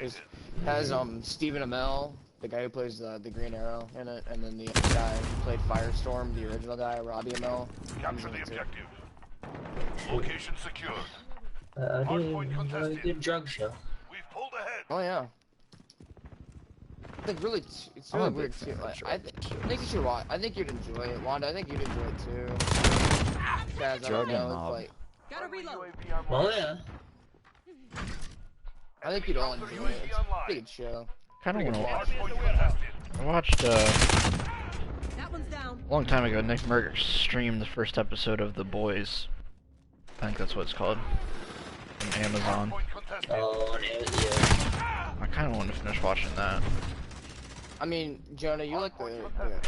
It has Stephen Amell, the guy who plays the Green Arrow in it, and then the other guy who played Firestorm, the original guy, Robbie Amell. Capture the objective. Location secured. Hardpoint contested. A good drug show. We've pulled ahead. Oh yeah. It's really, it's really weird too. Like, I think you should watch. I think you'd enjoy it, Wanda. I think you'd enjoy it too. Chaz, I don't know, it's like. Gotta reload. Oh yeah. I think you'd all enjoy it. It's a pretty good show. Kind of want to watch. Hardpoint contested. I watched That one's down. a long time ago. Nick Merger streamed the first episode of The Boys. I think that's what it's called. On Amazon. Hardpoint contested. Oh, yeah. I kind of want to finish watching that. I mean, Jonah, you like the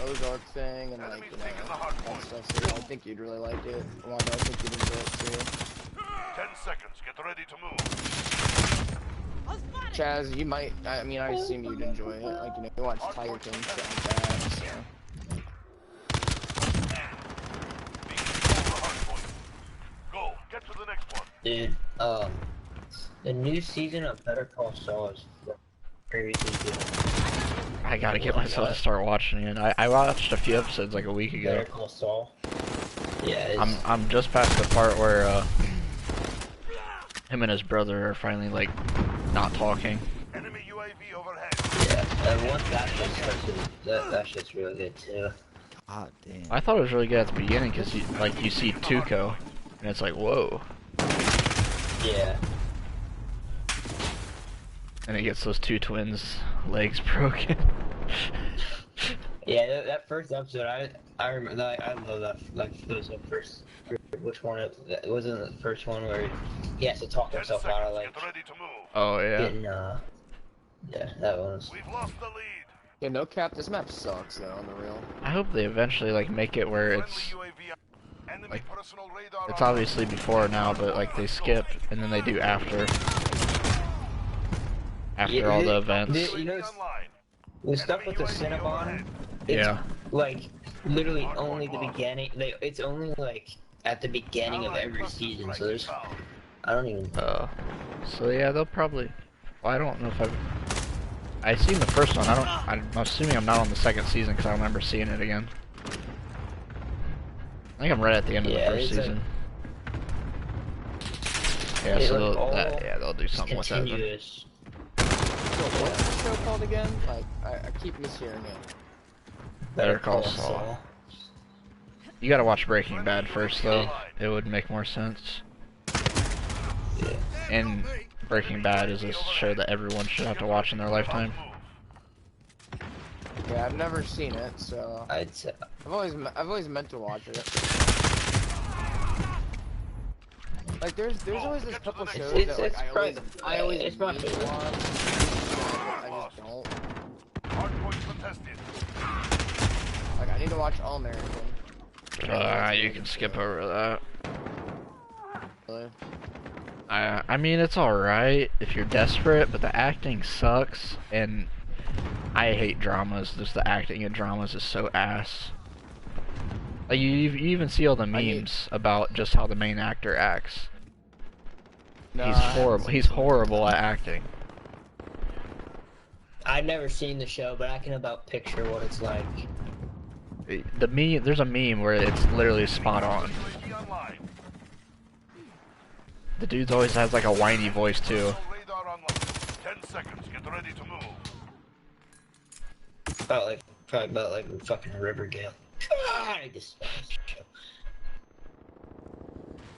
Ozark thing and like, you know, that stuff, so I think you'd really like it. Wanda, I think you'd enjoy it too. 10 seconds. Get ready to move. Chaz, you might, I mean, I assume you'd enjoy it. Like, you know, you watch Tiger King, stuff like that, so. Go. Get to the next one. Dude, the new season of Better Call Saul is previously good. I gotta get myself to start watching it. I watched a few episodes like a week ago. Better Call Saul. Yeah, it's... I'm just past the part where him and his brother are finally like not talking. Enemy UAV overhead. Yeah, and once that shit starts, that shit's really good too. God damn. I thought it was really good at the beginning because you see Tuco, and it's like whoa, Yeah. and he gets those two twins' legs broken. Yeah, that first episode, I remember, I love that, like, it was the first, which one, it wasn't the first one where he has to talk 10 himself seconds. out of, like, Get ready to move. Oh yeah. getting, yeah, that one was, We've lost the lead. Yeah, no cap, this map sucks though, on the real. I hope they eventually like make it where it's Friendly UAV. Enemy like, personal radar it's on. obviously before now, but like they skip and then they do after Yeah, all the events. you know, UAV online. with stuff with the Cinnabon, it's, Yeah. like, literally only the beginning, it's only, like, at the beginning of every season, so there's, I don't even, So yeah, they'll probably. Well, I don't know if I've seen the first one. I'm assuming I'm not on the second season because I don't remember seeing it again. I think I'm right at the end of the Yeah, first it's season. Yeah, It's so like they'll do something with that. Then. continuous. So what's the show called again? Like, I keep mishearing it. Better Call Saul. You gotta watch Breaking Bad first, though. It would make more sense. Yeah. And Breaking Bad is a show that everyone should have to watch in their lifetime. Yeah, I've never seen it, so I'd say, I've always meant to watch it. Like, there's always this couple shows it's that like, I always it's mean my to favorite. watch, but I just don't. Hardpoint contested. Like, I need to watch All American. You can skip over that. Really. I mean, it's alright if you're desperate, but the acting sucks, and I hate dramas. Just the acting in dramas is so ass. Like, you even see all the memes about just how the main actor acts. No, He's horrible. He's horrible at acting. I've never seen the show, but I can about picture what it's like. The meme, there's a meme where it's literally spot on. UAV online. The dude always has like a whiny voice too. Personal radar online. 10 seconds. Get ready to move. Probably about like fucking Riverdale. I despise the show.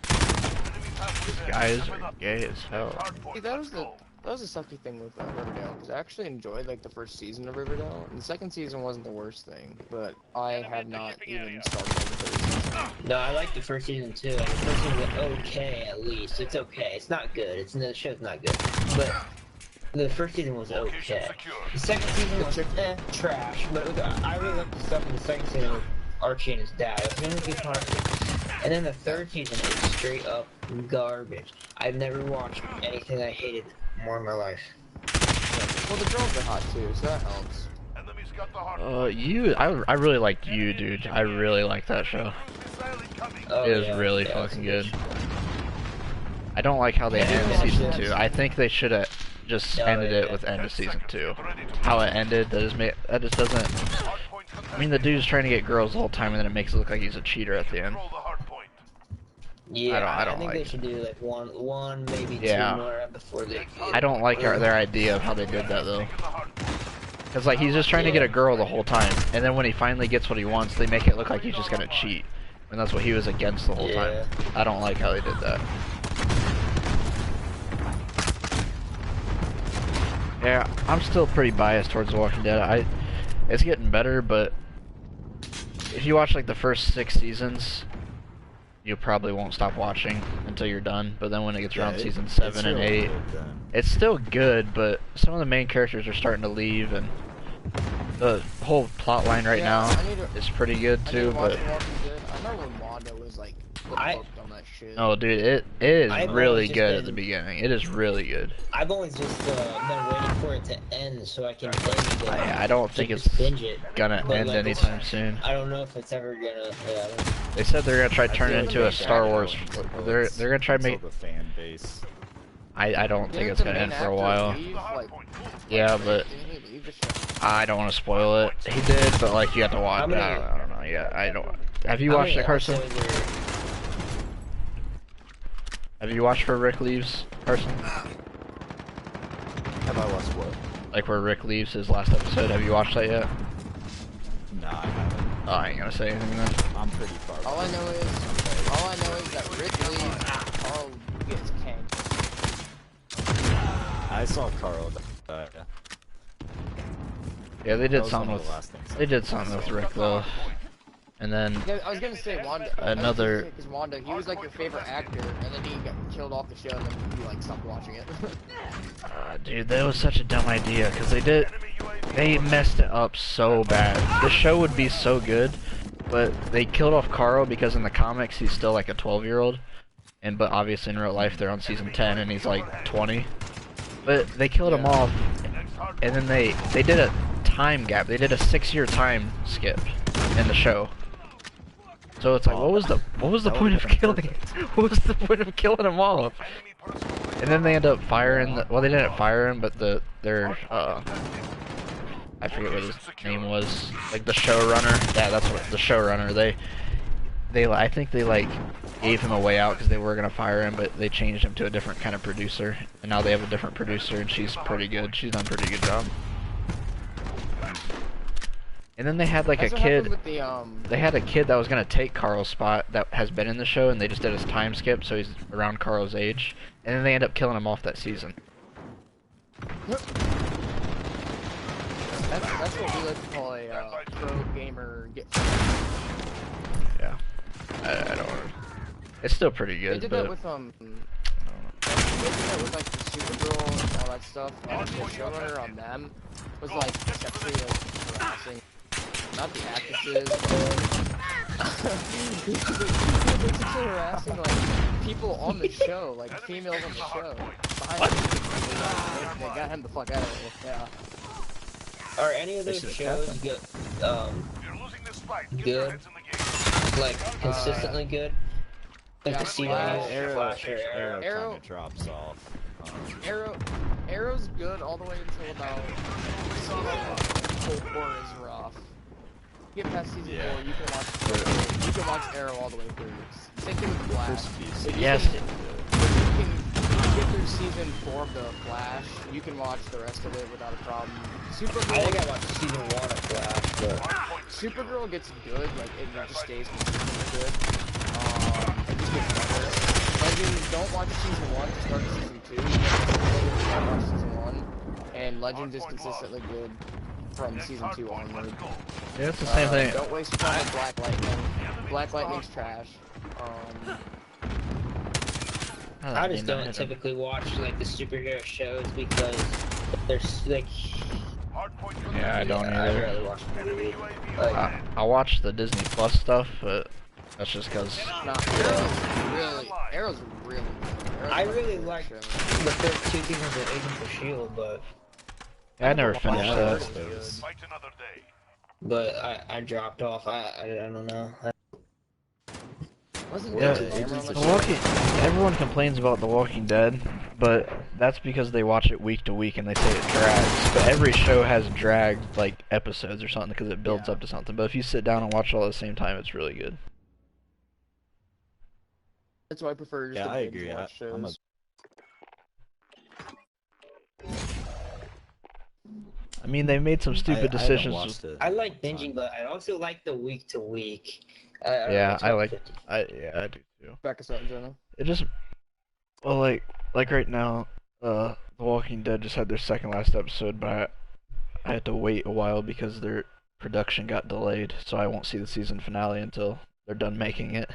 Enemy pathways ahead. Guys Step it are up. gay as hell. Hardpoint, See, that let's was go. the sucky thing with Riverdale, because I actually enjoyed like the first season of Riverdale, and the second season wasn't the worst thing, but I have not even started the third season. No, I like the first season too. The first season was okay, at least. It's okay. It's not good. The show's not good. But the first season was Location okay. secure. The second season was trash. But I really liked the stuff in the second season with Archie and his dad. It was really good part. And then the third season is straight up garbage. I've never watched anything I hated more in my life. Well, the girls are hot too, so that helps. Enemy's got the hard. I really like you, dude. I really like that show. Missile incoming. Oh, It is yeah, really yeah, fucking it's good. I don't like how they end Yeah, season yeah. 2. I think they should have just Oh, ended it yeah. with end of 10 season seconds, 2. get ready to How move. it ended, that just doesn't. Hardpoint I mean, the dude's trying to get girls the whole time, and then it makes it look like he's a cheater at the end. Control the hardpoint. Yeah, I I don't think like they it. should do like one, maybe Yeah. two more before they. I don't like their idea of how they did that though. Taking the hardpoint. Cause like he's just trying to get a girl the whole time, and then when he finally gets what he wants, they make it look like he's just gonna cheat, and that's what he was against the whole time. Yeah. I don't like how they did that. Yeah, I'm still pretty biased towards The Walking Dead. It's getting better, but if you watch like the first 6 seasons, you probably won't stop watching until you're done. But then when it gets around season 7 and 8, it's still good, but some of the main characters are starting to leave, and the whole plot line right now is pretty good too. But I remember when Wanda was like hooked on that shit. oh, dude, it is I've really always just good at been- the beginning. It is really good. I've always just been waiting for it to end so I can binge it. I don't think it's Just binge it. gonna But, end like, anytime soon. I don't know if it's ever gonna. Yeah, They said they're gonna try to turn it feel into a like Star that Wars. They're gonna try to make. the fan base. I don't think Didn't it's the gonna main end for a actor while. leave, like, Yeah, but didn't he leave the show? I don't want to spoil it. He did, but like you have to watch. How many- I don't know. Yeah, I don't. Have you How watched many it, Carson? episodes are- Have you watched where Rick leaves, Carson? Have I watched what? Like where Rick leaves his last episode. Have you watched that yet? Nah, I haven't. Oh, I ain't gonna say anything then. I'm pretty far. All I know is that Rick leaves, Carl gets canked. I saw Carl. Yeah, they That did was something one of with. the last things I They did something with Rick though. And then Yeah, I was gonna say Wanda. Another- Because Wanda, he was like your favorite actor, and then he got killed off the show, and then you like stopped watching it. dude, that was such a dumb idea because they messed it up so bad. The show would be so good, but they killed off Carl because in the comics he's still like a 12-year-old, and but obviously in real life they're on season 10 and he's like 20. But they killed him off, and then they did a time gap. They did a 6-year time skip in the show. So it's like, what was the point of killing? What was the point of killing him off? And then they end up firing. Well, they didn't fire him, but their I forget what his name was. Like the showrunner. Yeah, that's what the showrunner. I think they like gave him a way out because they were gonna fire him, but they changed him to a different kind of producer, and now they have a different producer, and she's pretty good. She's done a pretty good job. And then they had like That's a what happened kid. with the, They had a kid that was gonna take Carl's spot that has been in the show, and they just did his time skip, so he's around Carl's age. And then they end up killing him off that season. That's what we like to call a pro gamer get. Yeah, I don't. It's still pretty They good, did but that with They did that with like the Supergirl and all that stuff. The showrunner on them was like sexually like, harassing, not the actresses, but sexually harassing like people on the show, like females on the show. Behind him. They got him the fuck out of there. Yeah. Are any of those should've shows kept good? You're losing this fight. Get your Good. heads in the game. Like consistently good? Like yeah, the CW, Arrow- Flash, or Arrow Arrow- kind of drops off. Arrow's good all the way until about season 4 is rough. Get past season 4, you can watch Arrow all the way through. Same thing with Flash. First few If seasons. you Yes. can- if you can get through season 4 of the Flash, you can watch the rest of it without a problem. I think I watched season 1 of Flash, but Supergirl gets good, like it just stays consistently good. It just gets better. Legend, don't watch season 1 to start season 2. You gotta watch season 1, and Legend is consistently good from season 2 onward. yeah, it's the same thing. Don't waste your time with Black Lightning. Black Lightning's trash. I just don't typically watch like the superhero shows because there's like Yeah, I don't I'd either. rather watch the movie. Like, I watch the Disney Plus stuff, but that's just because. Nah, Arrow's really good. I really like show. the first 2 seasons of Agents of S.H.I.E.L.D., I never finished Yeah, that. those. Fight another day. but I dropped off. I don't know. Wasn't Yeah, Jesse Lammer on The the The show? Walking. Everyone complains about The Walking Dead, but that's because they watch it week to week and they say it drags. But every show has dragged like episodes or something because it builds Yeah. up to something. But if you sit down and watch it all at the same time, it's really good. That's why I prefer just Yeah, to I binge agree. watch I'm a shows. I mean, they made some stupid I haven't decisions. watched it. I in a like long binging, time. but I also like the week to week. Yeah, It's I like. 50. I do too. Back us out in general. It just well like right now, The Walking Dead just had their second last episode, but I had to wait a while because their production got delayed, so I won't see the season finale until they're done making it.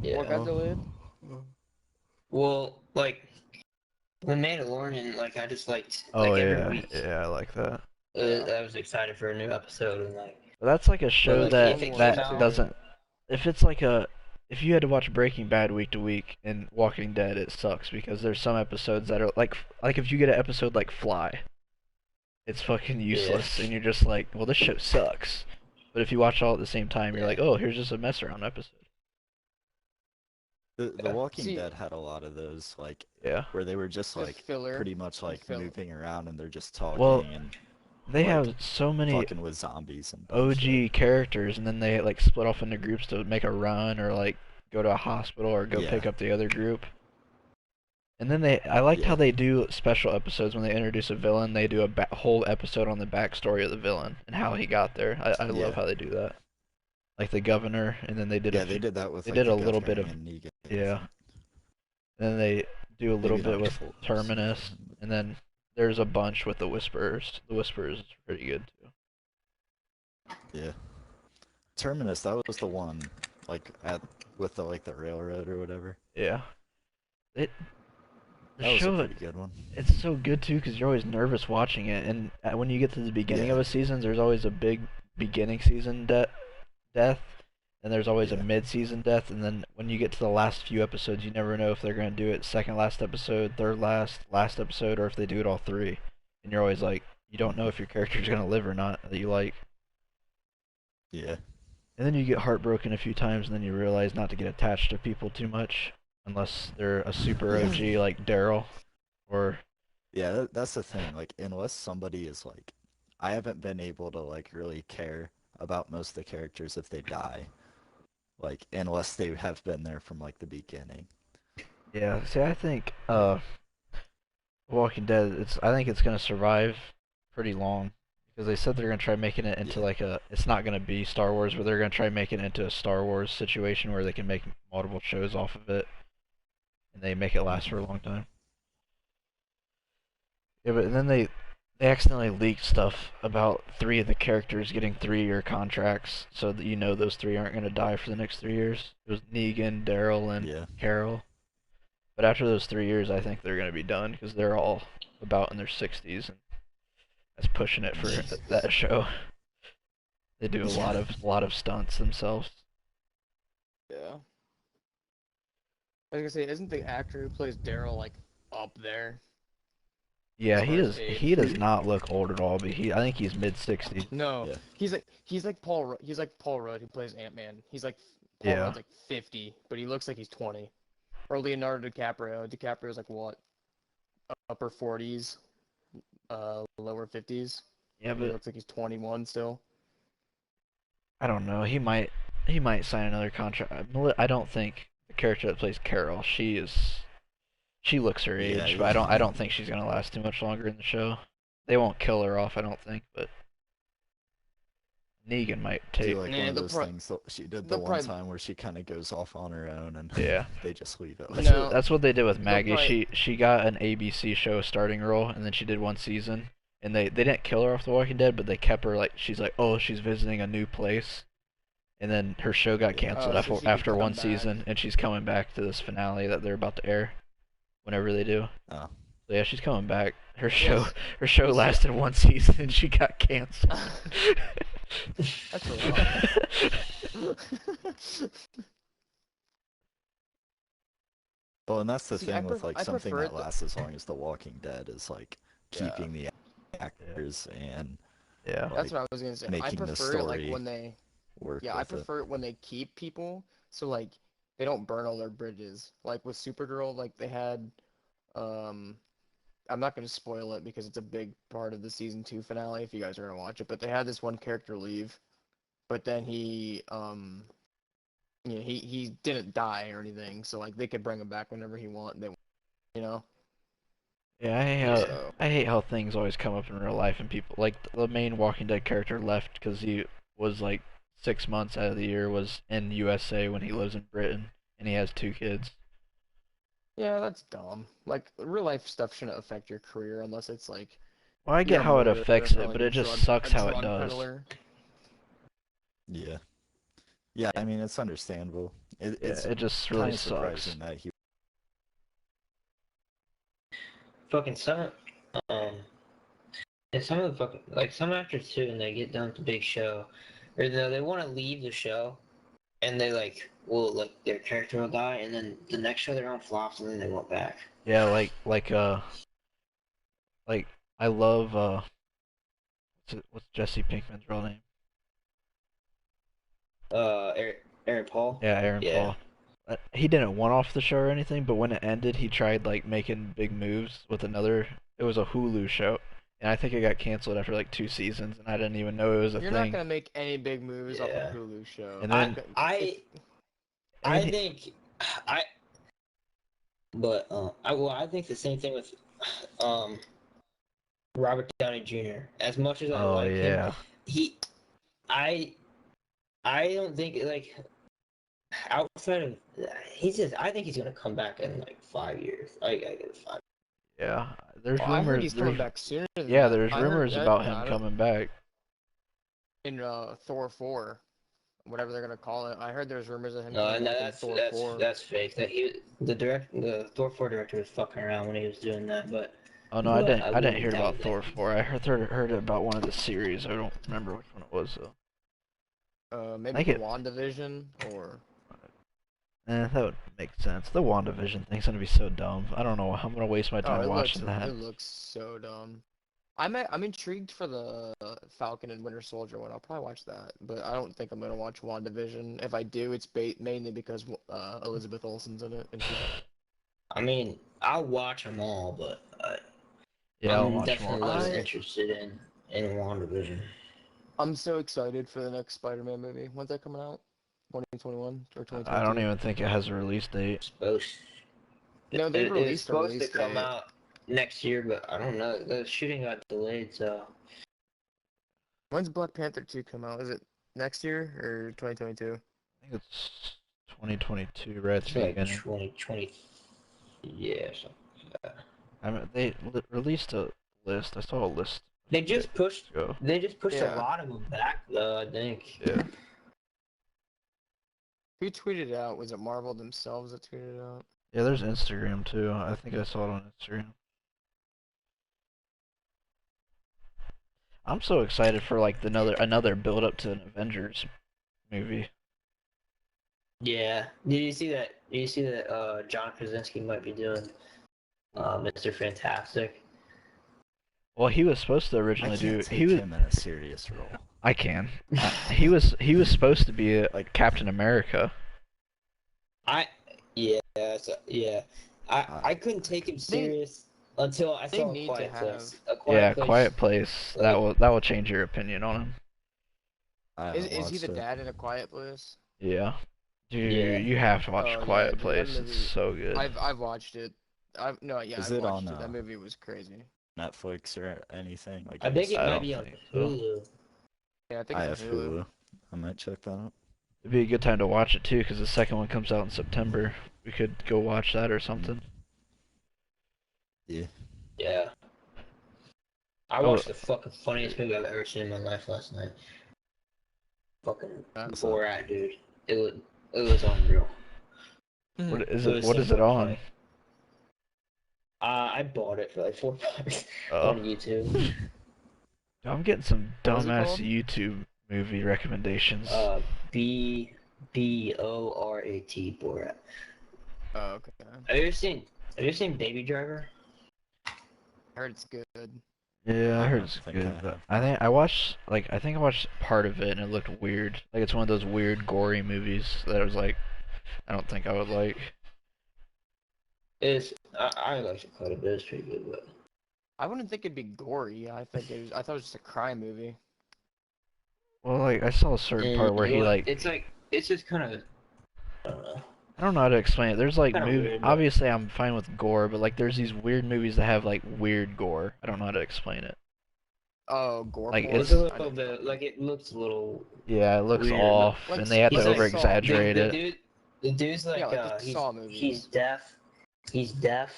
Yeah. What got delayed? Well, like The Mandalorian, like I just liked Oh like every yeah, week. yeah, I like that. I was excited for a new episode and like. But that's like a But show like that if it Clone came Wars, out, too. doesn't. If it's like if you had to watch Breaking Bad week to week and Walking Dead, it sucks because there's some episodes that are like if you get an episode like Fly, it's fucking useless, and you're just like, well, this show sucks. But if you watch all at the same time, you're like, oh, here's just a mess around episode. The Walking See- Dead had a lot of those, like, Yeah. where they were just The like filler. pretty much like filler. moving around and they're just talking Well, and They like, have so many fucking with zombies and dumb shit. OG characters, and then they like split off into groups to make a run or like go to a hospital or go Yeah. pick up the other group. And then I liked how Yeah. they do special episodes when they introduce a villain. They do a whole episode on the backstory of the villain and how he got there. I Yeah. love how they do that. Like the governor, and then they did Yeah, they did that with they like, did the a little governor bit of- and Negan. yeah. And then they do a little Maybe not bit with full Terminus, season. and then there's a bunch with the Whisperers. The Whisperers is pretty good too. Yeah. Terminus, that was the one like with the like the railroad or whatever. Yeah. The That was a show, pretty good one. it's so good too because you're always nervous watching it, and when you get to the beginning Yeah. of a season, there's always a big beginning season death, and there's always a Yeah. mid-season death, and then when you get to the last few episodes, you never know if they're gonna do it second last episode, third last episode, or if they do it all three, and you're always like, you don't know if your character's gonna live or not that you like, Yeah. and then you get heartbroken a few times, and then you realize not to get attached to people too much unless they're a super OG like Daryl, or Yeah, that's the thing. Like, unless somebody is like, I haven't been able to like really care about most of the characters if they die. Like, unless they have been there from like the beginning. yeah. See, I think Walking Dead, I think it's gonna survive pretty long because they said they're gonna try making it into Yeah. like it's not gonna be Star Wars, but they're gonna try making it into a Star Wars situation where they can make multiple shows off of it, and they make it last for a long time. Yeah, but then they accidentally leaked stuff about 3 of the characters getting 3-year contracts, so that you know those 3 aren't gonna die for the next 3 years. It was Negan, Daryl, and Yeah. Carol. But after those 3 years, I think they're gonna be done because they're all about in their 60s, and that's pushing it for that show. They do a lot of stunts themselves. Yeah. I was gonna say, isn't the actor who plays Daryl like up there? Yeah, As far as age. he does not look old at all, but I think he's mid-60s. No, Yeah. he's like Paul Rudd who plays Ant-Man. He's like Paul Yeah. Rudd's like 50, but he looks like he's 20. Or Leonardo DiCaprio. DiCaprio's like what? Upper 40s, lower 50s. Yeah, He but looks like he's 21 still. I don't know. He might sign another contract. I don't think the character that plays Carol, she looks her Yeah, age, but yeah. I don't think she's gonna last too much longer in the show. They won't kill her off, I don't think, but Negan might Do take. like Yeah, one of the those pri- things that she did the the one pri- time where she kind of goes off on her own and Yeah. they just leave it. No. That's what they did with They'll Maggie. probably- She got an ABC show starting role, and then she did one season, and they didn't kill her off The Walking Dead, but they kept her like she's like, oh, she's visiting a new place, and then her show got canceled Oh, so she could after come one back. season, and she's coming back to this finale that they're about to air, whenever they do. Oh. So yeah, she's coming back. Her show lasted one season, and she got canceled. That's a lot. Well, and that's the See, thing with I like something prefer that the- lasts as long as The Walking Dead is like Yeah. keeping the actors and Yeah. That's like, what I was gonna say. I making the prefer it like story when they work Yeah, I with it. prefer it when they keep people, so like they don't burn all their bridges. Like with Supergirl, like they had, um, I'm not gonna spoil it because it's a big part of the season 2 finale if you guys are gonna watch it. But they had this one character leave, but then he didn't die or anything, so like they could bring him back whenever he want. They, you know. Yeah, Yeah. So I hate how things always come up in real life and people like the main Walking Dead character left because he was like 6 months out of the year was in USA when he lives in Britain and he has 2 kids. yeah, that's dumb. Like real life stuff shouldn't affect your career unless it's like Well, I you're get a how it murderer affects or it, like but it just a sucks how it drug does. peddler. Yeah. Yeah, I mean it's understandable. Yeah, It's it just really kind of sucks. surprising that he. Fucking some, um, and some of the fucking like some actors too, and they get done with the big show, or they want to leave the show, and they like will like their character will die, and then the next show they're on flops, and then they went back. Yeah, like I love what's Jesse Pinkman's real name? Aaron Paul. Yeah, Aaron Yeah. Paul. He didn't want off the show or anything, but when it ended, he tried like making big moves with another. It was a Hulu show, and I think it got canceled after like 2 seasons, and I didn't even know it was a You're not thing. gonna make any big moves off a Yeah. Hulu show. And I then, If I and then I think I but I think the same thing with um Robert Downey Jr. As much as I oh like him, yeah, he I I don't think like outside of he's just I think he's gonna come back in like 5 years. I get it, 5. yeah. There's I heard rumors. he's coming back sooner than Yeah, that. there's I heard rumors about yeah, him I don't, coming back. in Thor 4, whatever they're gonna call it. I heard there's rumors of him No, coming and back in Thor 4. that's fake. That he the Thor 4 director was fucking around when he was doing that, Oh no, but I I didn't hear wouldn't about doubt Thor that. 4. I heard about one of the series. I don't remember which one it was though. I Maybe think the it. WandaVision or That would make sense. The WandaVision thing's gonna be so dumb. I don't know. I'm gonna waste my oh, time watching that. it looks so dumb. I'm intrigued for the Falcon and Winter Soldier one. I'll probably watch that, but I don't think I'm gonna watch WandaVision. If I do, it's mainly because Elizabeth Olsen's in it, and she's I mean, I'll watch them all, but Yeah, I'll I'm watch them all definitely less too. interested in WandaVision. I'm so excited for the next Spider-Man movie. When's that coming out? 2021 or I don't 2022? even think it has a release date. Supposed No, they it's released a supposed to release come date. out next year, but I don't know. The shooting got delayed, so When's Black Panther 2 come out? Is it next year or 2022? I think it's 2022, right at it's the like beginning. 2020. Yeah, something like that. I mean, they released a list. I saw a list. They just pushed. Go. They just pushed Yeah. a lot of them back, though. I think. Yeah. Who tweeted it out? Was it Marvel themselves that tweeted it out? Yeah, there's Instagram too. I think I saw it on Instagram. I'm so excited for like another build up to an Avengers movie. Yeah. Did you see that? Did you see that? John Krasinski might be doing Mr. Fantastic. Well, he was supposed to I originally can't do. take He was. him in a serious role. I can. He was supposed to be like Captain America. Yeah. I couldn't take him serious until I they saw need A to Quiet have- Place. A Yeah, Place. Quiet Place. like- That will change your opinion on him. I Is haven't he watched the it. dad in A Quiet Place? Yeah. Dude, Yeah. you have to watch Oh, yeah, Quiet dude, that Place. It's movie- so good. I've watched it. I've Is I've it watched on, it. That movie was crazy. Netflix or anything? Like I think it I might don't be on think so. Hulu. Yeah, I think I it's have on Hulu. Hulu. I might check that out. It'd be a good time to watch it too, because the second one comes out in September. We could go watch that or something. Yeah. Yeah. I Oh. watched the fucking funniest movie I've ever seen in my life last night. Fucking What's up? Borat, dude. It was unreal. What is It it? was What so is it on? funny. I bought it for like $4 Oh. on YouTube. What I'm getting some was it dumbass called? YouTube movie recommendations. B Borat. Borat. Oh, okay. Have you ever seen Baby Driver? I heard it's good. Yeah, I I heard don't it's think good, I but have. I think I watched part of it and it looked weird. Like it's one of those weird gory movies that I was like, I don't think I would like. I liked it quite a bit. It's pretty good, but I wouldn't think it'd be gory. I thought it was just a crime movie. Well, like I saw a certain part where he like, it's like it's just kind of I don't know, I don't know how to explain it. There's like kind of movie. weird. But Obviously, I'm fine with gore, but like there's these weird movies that have like weird gore. I don't know how to explain it. Oh, gore Like, porn. it's a it's little bit like it looks a little yeah, it looks weird. But off, like and they have to he's over like Saw exaggerate the it. dude. The dude's like Yeah, like the Saw he's movies. deaf. He's deaf,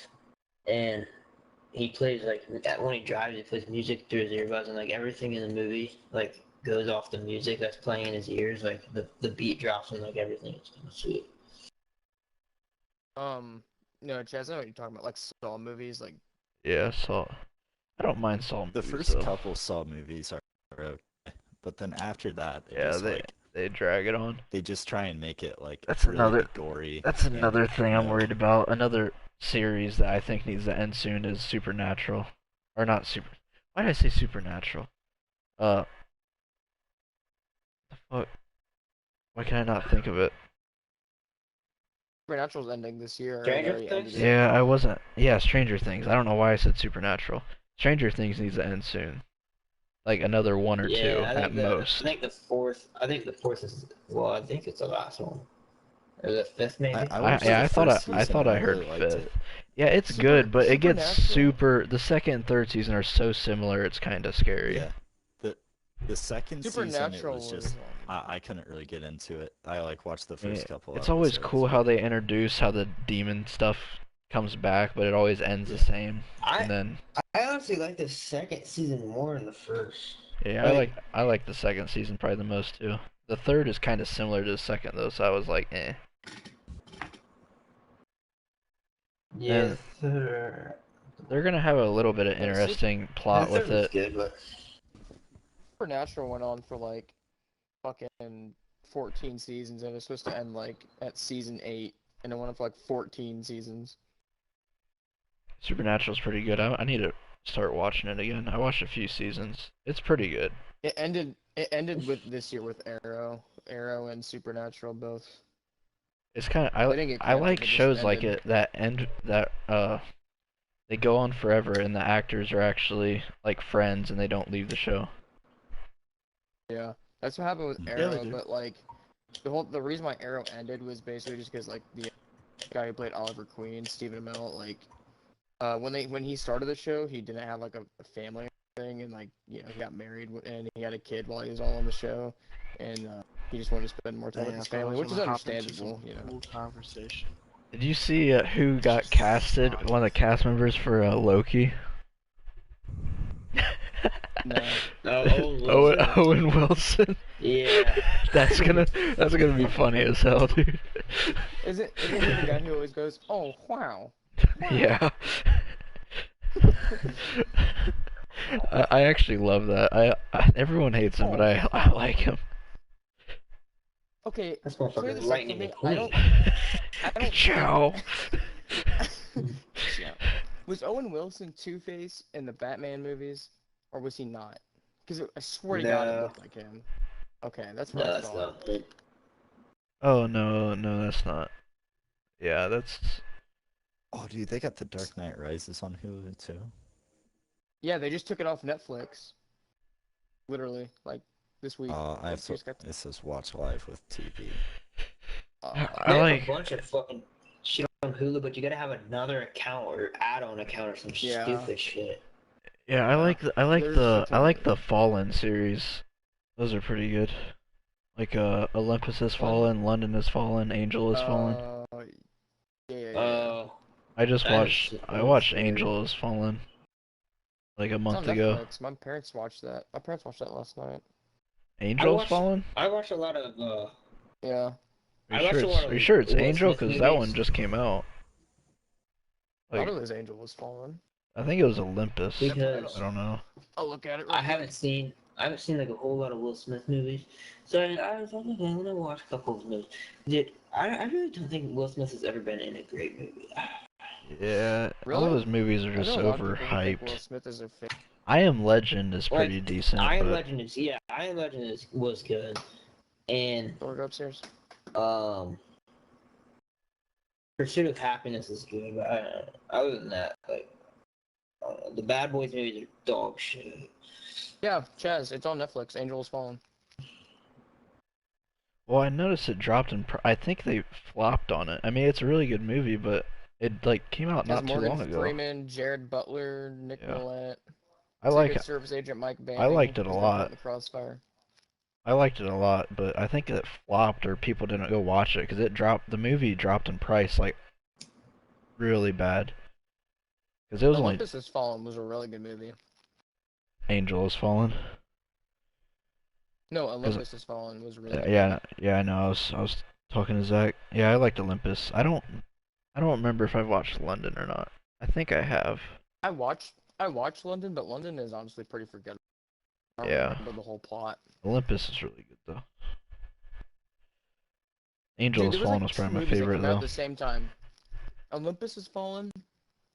and he plays like when he drives, he plays music through his earbuds, and like everything in the movie like goes off the music that's playing in his ears. Like the beat drops and like everything. It's kind of sweet. No, Chaz, I know what you're talking about. Like Saw movies, like Yeah, Saw. I don't mind Saw The movies first though. couple Saw movies are okay, but then after that, it Yeah, just like they drag it on. they just try and make it like That's really another gory. That's and, another thing you I'm know, worried about. Another series that I think needs to end soon is Supernatural, or not super. Why did I say Supernatural? Uh, the fuck. Why can I not think of it? Supernatural's ending this year. They Stranger already ended Things? it. Yeah, I wasn't. Yeah, Stranger Things. I don't know why I said Supernatural. Stranger Things needs to end soon. Like another one or two Yeah, at most. I think the fourth is well, I think it's the last one. Or the fifth maybe? I watched Yeah, the first I season thought and I I heard really liked fifth. it. Yeah, it's good, but it gets Supernatural. the second and third season are so similar. It's kind of scary. Yeah, the the second season it Supernatural was was just I couldn't really get into it. I like watched the Yeah, first couple it's always episodes, cool how but they introduce how the demon stuff comes back, but it always ends the yeah, same. I And then I honestly like the second season more than the first. yeah, Like I like the second season probably the most too. The third is kind of similar to the second though, so I was like, eh. yeah, And they're gonna have a little bit of Yeah, interesting the plot third with was it. good, but Supernatural went on for like fucking 14 seasons, and it was supposed to end like at season 8, and it went on for like 14 seasons. Supernatural's pretty good. I need to start watching it again. I watched a few seasons. It's pretty good. It ended with this year with Arrow and Supernatural both. It's kind of They didn't get I canceled, like it just shows like ended. it that end that they go on forever and the actors are actually like friends and they don't leave the show. Yeah, that's what happened with Yeah, they Arrow, do. but like the reason why Arrow ended was basically just because like the guy who played Oliver Queen, Stephen Amell, like when he started the show, he didn't have like a family thing, and like he got married and he had a kid while he was all on the show, and he just wanted to spend more time Dang, with I his thought I family, was which is gonna hop into some understandable. cool conversation. Did you see who got casted? One of the cast members for Loki. No. Owen Wilson. yeah. That's gonna be funny as hell, dude. Isn't he the guy who always goes, "Oh wow"? Yeah. I actually love that. Everyone hates him, but I like him. Okay, That's clear motherfucker's this up for lightning me. McQueen. I don't Ciao. Yeah. Was Owen Wilson Two-Face in the Batman movies, or was he not? Because I swear to God, it No. looked like him. Okay, that's No, what I that's thought. not. Oh no, that's not. Yeah, that's. oh dude, they got The Dark Knight Rises on Hulu too. Yeah, they just took it off Netflix. Literally, like this week. I Like, have they to. just got It says watch live with TV. I They have like. a bunch of fucking shit on Hulu, but you gotta have another account or add-on account or some Yeah. stupid shit. Yeah, I like the Fallen series. Those are pretty good. Like Olympus has fallen, London has fallen, Angel has fallen. Yeah. I just I watched Angel has fallen like a It's month on ago. Netflix. My parents watched that. My parents watched that last night. Angel has fallen? I watched a lot of Yeah. Are you sure it's Will Angel? Smith Because that one movies. just came out. I Like thought it was Angel was fallen. I think it was Olympus. Because I don't know. I'll look at it. I haven't seen like a whole lot of Will Smith movies, so I was like, okay, I'm gonna watch a couple of movies. Dude, I really don't think Will Smith has ever been in a great movie. Yeah, all Really? those movies are I just know a lot of people who think Will overhyped. Smith is their favorite. I Am Legend is Like, pretty decent, I Am but Legend is I Am Legend was good, and Or go upstairs. um, Pursuit of Happiness is good. But other than that, like the Bad Boys movies are dog shit. Yeah, Chaz, it's on Netflix. Angel Has Fallen. well, I noticed it dropped in. I think they flopped on it. I mean, it's a really good movie, but it like came out It has not too Morgan long ago. Freeman, Jared Butler, Nick Yeah, Nolet, I like Secret Service agent Mike I Banning. liked it a He's been caught lot. in the crossfire. I liked it a lot, but I think it flopped or people didn't go watch it because it dropped. The movie dropped in price like really bad because it was only Olympus Has Fallen was a really good movie. Angel Has Fallen. No, 'Cause Olympus Has Fallen was a really good yeah, movie. yeah, I know. I was talking to Zach. Yeah, I liked Olympus. I don't remember if I've watched London or not. I think I have. I watched London, but London is honestly pretty forgettable. I don't Yeah, remember the whole plot. Olympus is really good though. Angel Dude, Has there was Fallen like was two probably my movies that favorite came out at though. the same time. Olympus Has Fallen.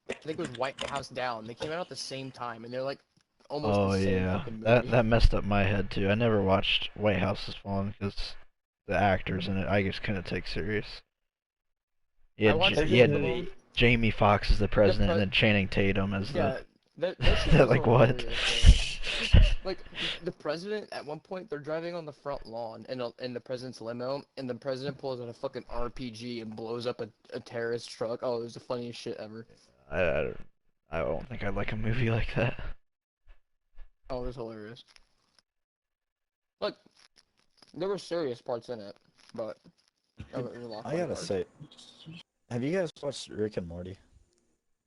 I think it was White House Down. They came out at the same time, and they're like almost the Oh same yeah, fucking that movie. that messed up my head too. I never watched White House Has Fallen because the actors in it I just couldn't take serious. I watched There's You this both had of movie. them. Jamie Foxx as the president and then Channing Tatum as Yeah, the that shit was like what? hilarious. Like the president at one point they're driving on the front lawn in the president's limo, and the president pulls out a fucking RPG and blows up a terrorist truck. Oh, it was the funniest shit ever. I, I don't think I'd like a movie like that. Oh, it was hilarious. Like there were serious parts in it, but there was a lot of I funny gotta parts. say, have you guys watched Rick and Morty?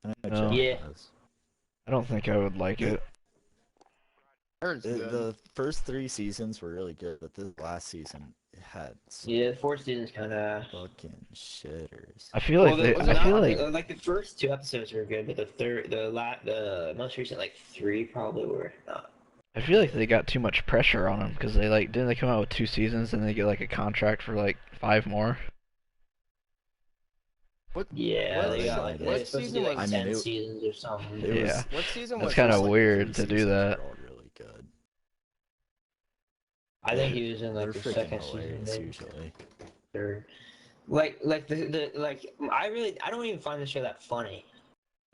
I know No. Jeff Yeah. has. I don't think I would like The, it. I heard it's good. the first 3 seasons were really good, but this last season it had some Yeah, the fourth season's kind of. fucking shitters. I feel Well, like they. the, was I it not, feel not- like the first two episodes were good, but the most recent like three probably were not. I feel like they got too much pressure on them because they like didn't they come out with 2 seasons and they get like a contract for like 5 more. Yeah, What- they got what like they're supposed to season do like was- 10 seasons or something. It Yeah. was, What season That's was kinda this? like, weird three to do seasons that. were all really good. I think he was in They're like the freaking second season, hilarious maybe usually. third. Like I don't even find the show that funny,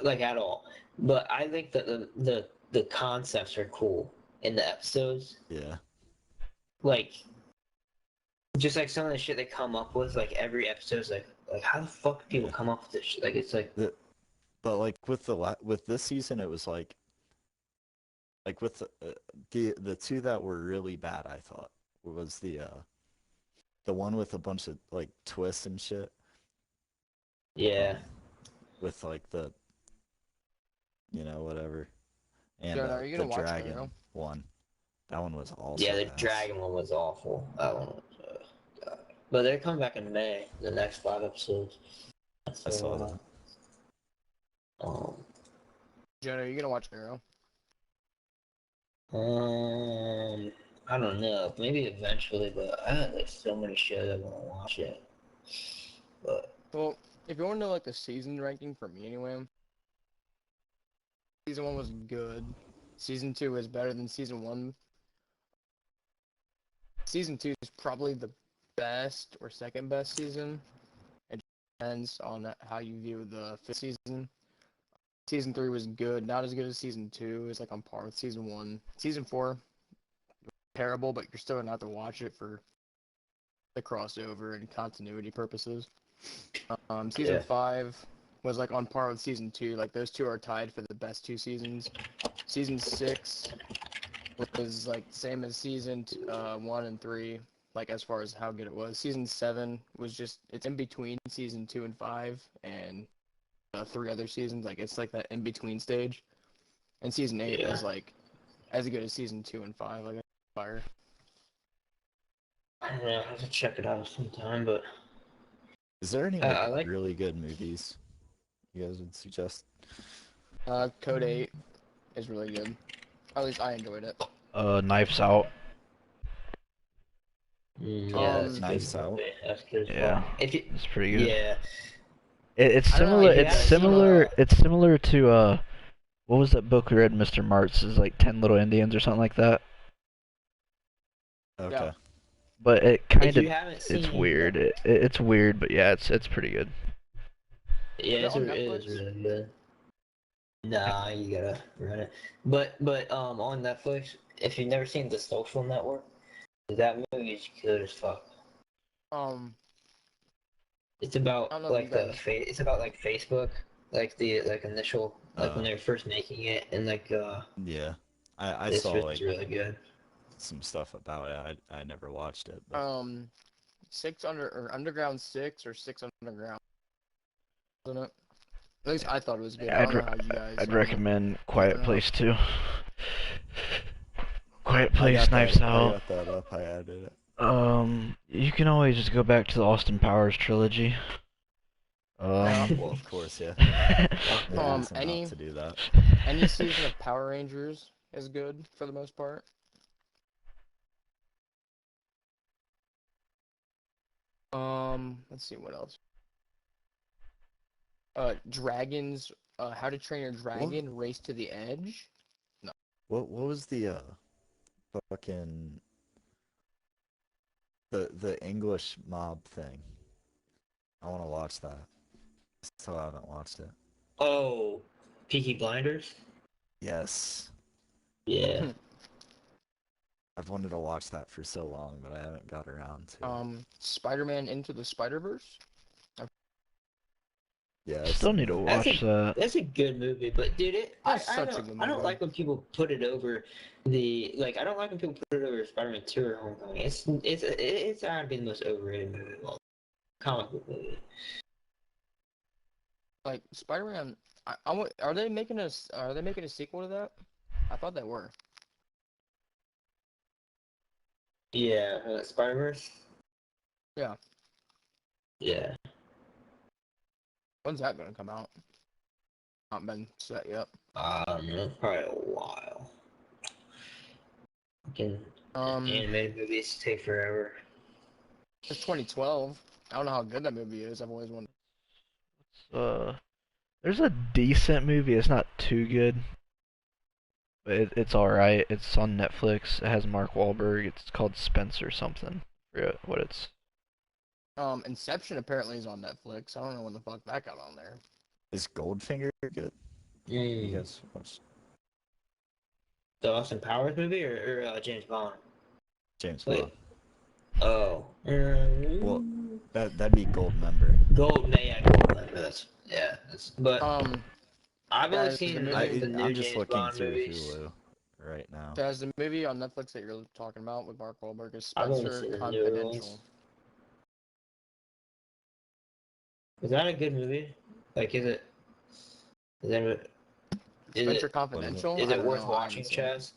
like at all. But I think that the concepts are cool in the episodes. Yeah. Like just like some of the shit they come up with, like every episode's like how the fuck do people Yeah. come up with this shit? Like it's like But like with with this season, it was like with the two that were really bad, I thought was the one with a bunch of like twists and shit. yeah. With like the whatever, and John, are you the gonna watch dragon Arrow? one. That one was also Yeah, the ass. dragon one was awful. That one was, God. But they're coming back in May, the next 5 episodes. I saw that. Um, Jonah, are you gonna watch Arrow? I don't know. Maybe eventually, but I have like so many shows I want to watch yet. But Well, if you want to know like the season ranking for me anyway, season 1 was good. Season 2 is better than season 1. Season 2 is probably the best or second best season. It depends on how you view the 5th season. Season 3 was good, not as good as season 2. It's like on par with season 1. Season 4, terrible, but you're still gonna have to watch it for the crossover and continuity purposes. Season Yeah. 5 was like on par with season 2. Like those two are tied for the best 2 seasons. Season 6 was like the same as season 1 and 3, like as far as how good it was. Season 7 was just, it's in between season 2 and 5 and 3 other seasons. Like it's like that in between stage. And season 8 Yeah. is like as good as season 2 and 5. Like fire. I don't know. I have to check it out sometime. But Is there any I like- really good movies you guys would suggest? Code 8 is really good. At least I enjoyed it. Knives Out. yeah, that's Knives good. Out. That's good as Yeah. well. If you, It's pretty good. yeah, It's I don't know similar. if you It's guys similar. saw- It's similar to what was that book we read, Mr. Martz? Is like 10 Little Indians or something like that. Okay. But it If kind of you haven't it's seen, weird. It's weird, but yeah, it's pretty good. yeah, Is it on it is Netflix? really good. Nah, you gotta run it. But on Netflix, if you've never seen The Social Network, that movie is good as fuck. It's about I don't know if you like guys. it's about like Facebook, like the initial like when Uh, they were first making it, and yeah. I this saw was like really good. some stuff about it. I never watched it, but Um, Underground 6 or 6 Underground, isn't it? At least I thought it was good. I I'd don't know how you guys I'd recommend felt or Quiet not. Place too. Quiet I Place, got Knives that. I Out. got that up. I added it. You can always just go back to the Austin Powers trilogy. Yeah. Well, of course, yeah. Fuck Who yeah. wants them not to do that? Any season of Power Rangers is good for the most part. Let's see what else. Dragons. How to Train Your What? Dragon: Race to the Edge. No. What was the fucking the English mob thing? I want to watch that. Still haven't watched it. Oh, Peaky Blinders. Yes. Yeah. I've wanted to watch that for so long, but I haven't got around to it. Spider-Man Into the Spider-Verse. Yeah, I've Still seen need to that. watch that. That's a good movie, but dude, That's such a good I don't movie. like when people put it over I don't like when people put it over Spider-Man 2 or Homecoming. It's gotta be the most overrated movie of all comic book movie. Like Spider-Man. Are they making a sequel to that? I thought they were. Yeah, Spider-Verse. Yeah. Yeah. When's that gonna come out? Not been set yet. I don't know, probably a while. Fucking Um, animated movies take forever. it's 2012. I don't know how good that movie is. I've always wanted. Uh, there's a decent movie. It's not too good, but it's all right. It's on Netflix. It has Mark Wahlberg. It's called Spencer something. I forget what it's. Inception apparently is on Netflix. I don't know when the fuck that got on there. Is Goldfinger good? You Mm. guys watch The Austin Powers movie or James Bond? James Wait. Bond? Oh. Well, that'd be Gold Member. Gold, yeah, Gold Member. But I've only Guys, seen the the new I'm just James looking Bond through movies. Hulu right now. Guys, the movie on Netflix that you're talking about with Mark Wahlberg is I've only Spencer seen the newer Confidential. ones. Is that a good movie? Like, is it Spencer Confidential. is I it don't worth know. I watching, haven't seen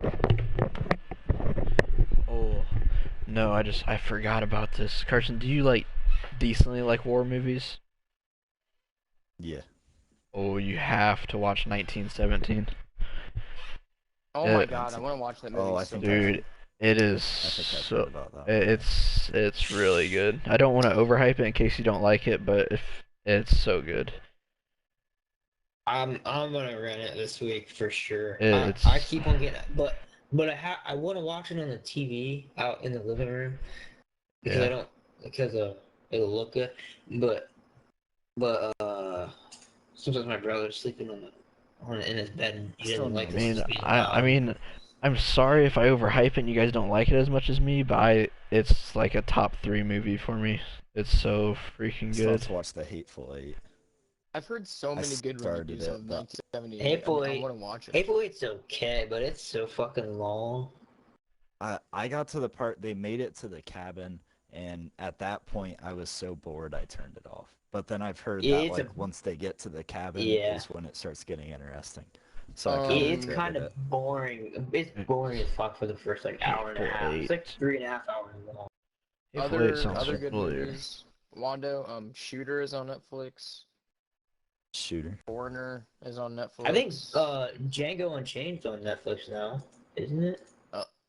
it. Chaz? Oh, no, I forgot about this. Carson, do you like decently like war movies? Yeah. Oh, you have to watch 1917. Oh my It, god, I want to watch that movie Oh, I so think bad. dude, it is I think I've so. heard about that. It's really good. I don't want to overhype it in case you don't like it, but if it's so good. I'm gonna rent it this week for sure. It's I keep on getting, but I want to watch it on the TV out in the living room because I yeah. don't because it'll look good. But sometimes my brother's sleeping in his bed and he Still doesn't need like I to us mean, just being I loud. mean, I'm sorry if I overhype it and you guys don't like it as much as me, but it's like a top 3 movie for me. It's so freaking Still have good. to watch The Hateful Eight. I've heard so I many good started reviews it, of but 1978. Hateful I Eight, want to watch it. Hateful Eight's okay, but it's so fucking long. I got to the part they made it to the cabin, and at that point I was so bored I turned it off. But then I've heard Yeah, that it's a like once they get to the cabin yeah. is when it starts getting interesting. So I kind of It's regretted kind of it. boring. It's boring as fuck for the first like hour and a Hateful half. It's like Eight. 3.5 hours long. Hateful Eight sounds Other good familiar. movies. Wando, Shooter is on Netflix. Shooter. Foreigner is on Netflix. I think Django Unchained's on Netflix now, isn't it?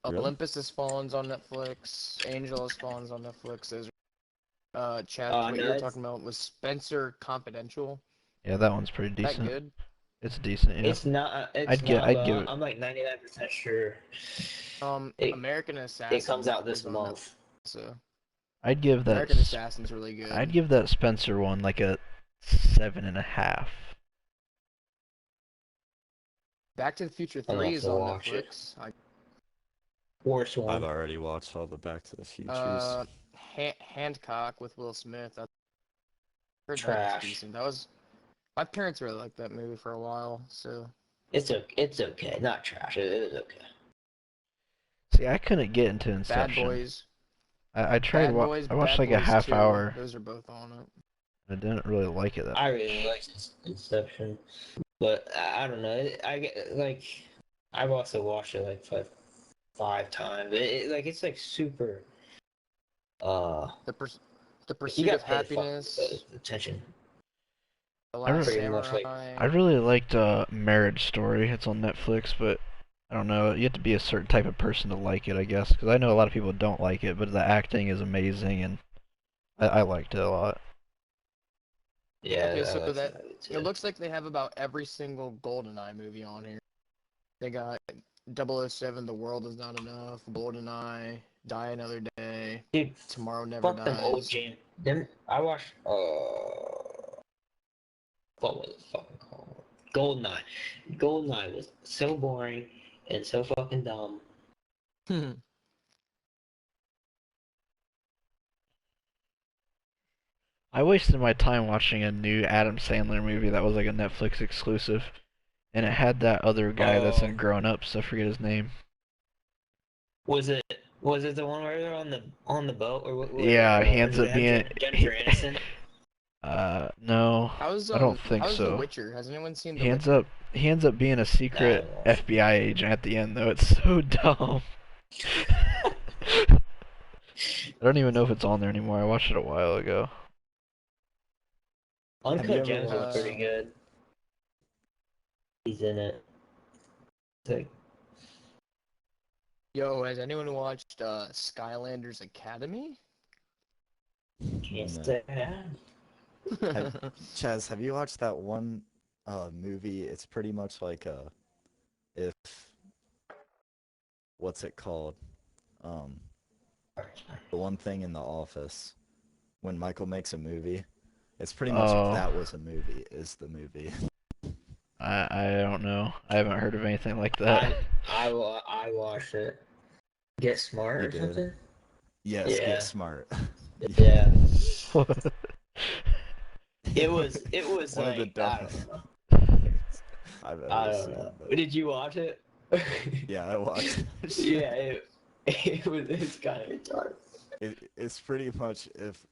Really? Olympus Has Fallen's on Netflix. Angel Has Fallen's on Netflix. Those Chad, No, what you were it's talking about was Spencer Confidential. Yeah, that one's pretty That decent. good? It's decent, yeah. it's not I'd give but it. I'm like 99% sure it American it comes Assassin out this is on month. Netflix, so I'd give that. American Assassin's really good. I'd give that Spencer one like a 7.5. Back to the Future I'm gonna 3 have is to on watch it. Netflix. Worst I've one. already watched all the Back to the Futures. Hancock with Will Smith. I heard that's Trash. decent. That was my parents really liked that movie for a while, so It's okay. Not trash. It is okay. See, I couldn't get into Bad Inception. Boys, I tried. Bad Boys, I watched Bad like a Boys half 2. hour. Those are both on it. I didn't really like it that I much. really liked Inception, but I don't know. I get like I've also watched it like five times. Like it's like super. The purs- the You Pursuit got of to pay Happiness, attention. The I Last pretty much like- Samurai. I really liked Marriage Story. It's on Netflix, but I don't know. You have to be a certain type of person to like it, I guess. Because I know a lot of people don't like it, but the acting is amazing, and I liked it a lot. Yeah, Okay, I so like that movie it too. looks like they have about every single GoldenEye movie on here. They got 007, The World Is Not Enough, GoldenEye, Die Another Day, Dude, Tomorrow Never fuck them old Dies. James. Them I watched. What was it fucking called? Goldeneye. Goldeneye was so boring and so fucking dumb. I wasted my time watching a new Adam Sandler movie that was like a Netflix exclusive, and it had that other guy that's in Grown Ups. I forget his name. Was it the one where they're on the boat or what? Yeah, he ends did up it being. have Jennifer Aniston? No, How's I don't think how's The so. Witcher? Has anyone seen The He ends Witcher? up he ends up being a secret No. FBI agent at the end, though. It's so dumb. I don't even know if it's on there anymore. I watched it a while ago. Have you Uncut ever Gems was watched- pretty good. He's in it. It's like, Yo, has anyone watched Skylanders Academy? can't No. say I have. Chaz, have you watched that one movie? It's pretty much like if what's it called? The one thing in The Office when Michael makes a movie. It's pretty much Oh. if that was a movie, is the movie. I don't know. I haven't heard of anything like that. I watched it. Get Smart You or did? something? Yes, Yeah. Get Smart. Yeah. It was One of the like, I dumbest don't know. things I've ever I don't seen. know. But Did you watch it? yeah, I watched it. Yeah, it's kind of retarded. It's pretty much if